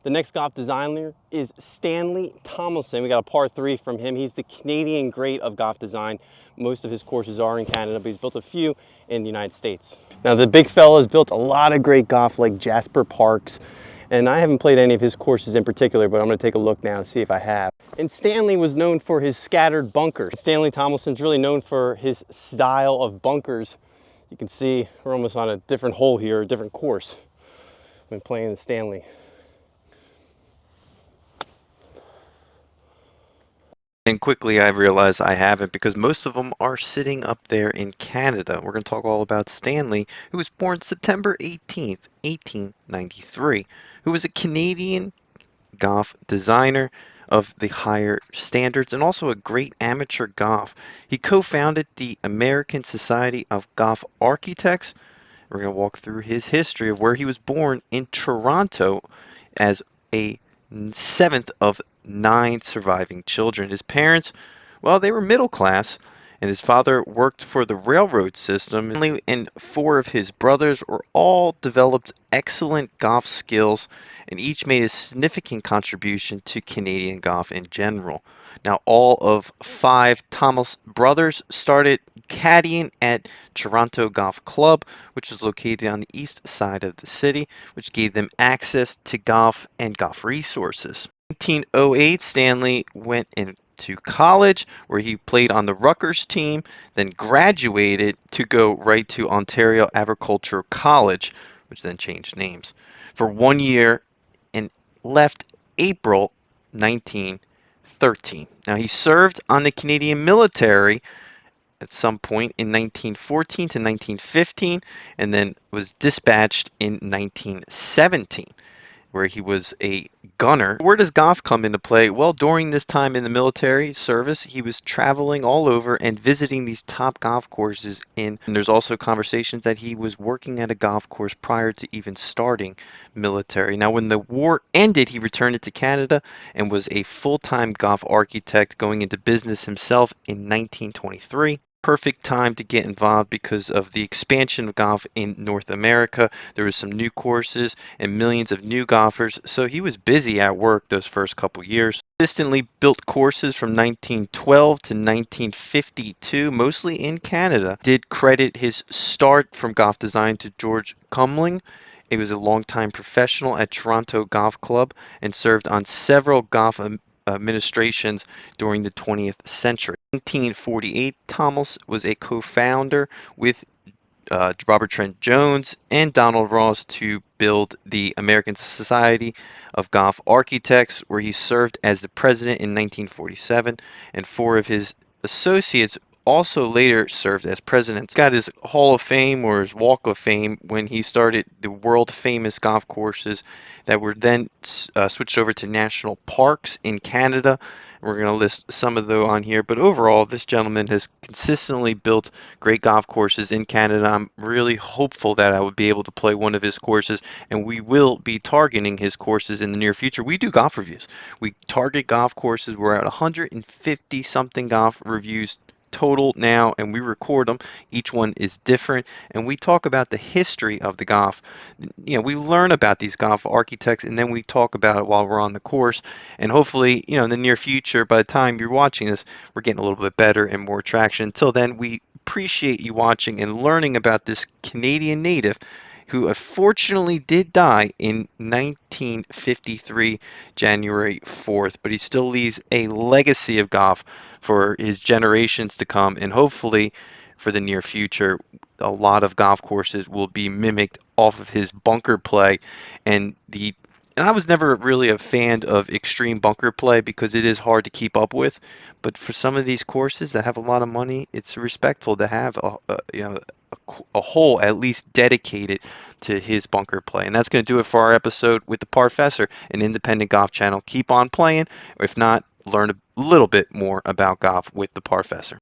The next golf designer is Stanley Thompson. We got a par 3 from him. He's the Canadian great of golf design. Most of his courses are in Canada, but he's built a few in the United States. Now, the big fella has built a lot of great golf like Jasper Parks, and I haven't played any of his courses in particular, but I'm going to take a look now and see if I have. And Stanley was known for his scattered bunkers. Stanley Thompson's really known for his style of bunkers. You can see we're almost on a different hole here, a different course when playing the Stanley. And quickly I realized I haven't, because most of them are sitting up there in Canada. We're going to talk all about Stanley, who was born September 18th, 1893, who was a Canadian golf designer of the higher standards and also a great amateur golf. He co-founded the American Society of Golf Architects. We're going to walk through his history of where he was born in Toronto as a seventh of 9 surviving children. His parents, well, they were middle class, and his father worked for the railroad system. And 4 of his brothers were all developed excellent golf skills, and each made a significant contribution to Canadian golf in general. Now, all of 5 Thomas brothers started caddying at Toronto Golf Club, which is located on the east side of the city, which gave them access to golf and golf resources. In 1908, Stanley went into college, where he played on the Rutgers team, then graduated to go right to Ontario Agricultural College, which then changed names, for 1 year and left April 1913. Now, he served on the Canadian military at some point in 1914 to 1915, and then was dispatched in 1917. Where he was a gunner. Where does golf come into play? Well, during this time in the military service, he was traveling all over and visiting these top golf courses and there's also conversations that he was working at a golf course prior to even starting military. Now, when the war ended, he returned to Canada and was a full-time golf architect, going into business himself in 1923. Perfect time to get involved because of the expansion of golf in North America. There was some new courses and millions of new golfers, so he was busy at work those first couple years. Consistently built courses from 1912 to 1952, mostly in Canada. Did credit his start from golf design to George Cumling. He was a longtime professional at Toronto Golf Club and served on several golf administrations during the 20th century. In 1948, Thomas was a co-founder with Robert Trent Jones and Donald Ross to build the American Society of Golf Architects, where he served as the president in 1947, and 4 of his associates also later served as presidents. Got his Hall of Fame or his Walk of Fame when he started the world famous golf courses that were then switched over to national parks in Canada. We're going to list some of those on here, but overall, this gentleman has consistently built great golf courses in Canada. I'm really hopeful that I would be able to play one of his courses, and we will be targeting his courses in the near future. We do golf reviews. We target golf courses. We're at 150 something golf reviews total now, and we record them. Each one is different, and we talk about the history of the golf. We learn about these golf architects, and then we talk about it while we're on the course, and hopefully, in the near future, by the time you're watching this, we're getting a little bit better and more traction. Until then, we appreciate you watching and learning about this Canadian native who unfortunately did die in 1953, January 4th, but he still leaves a legacy of golf for his generations to come, and hopefully for the near future, a lot of golf courses will be mimicked off of his bunker play. And I was never really a fan of extreme bunker play because it is hard to keep up with, but for some of these courses that have a lot of money, it's respectful to have a hole at least dedicated to his bunker play. And that's going to do it for our episode with the Parfessor, an independent golf channel. Keep on playing, or if not, learn a little bit more about golf with the Parfessor.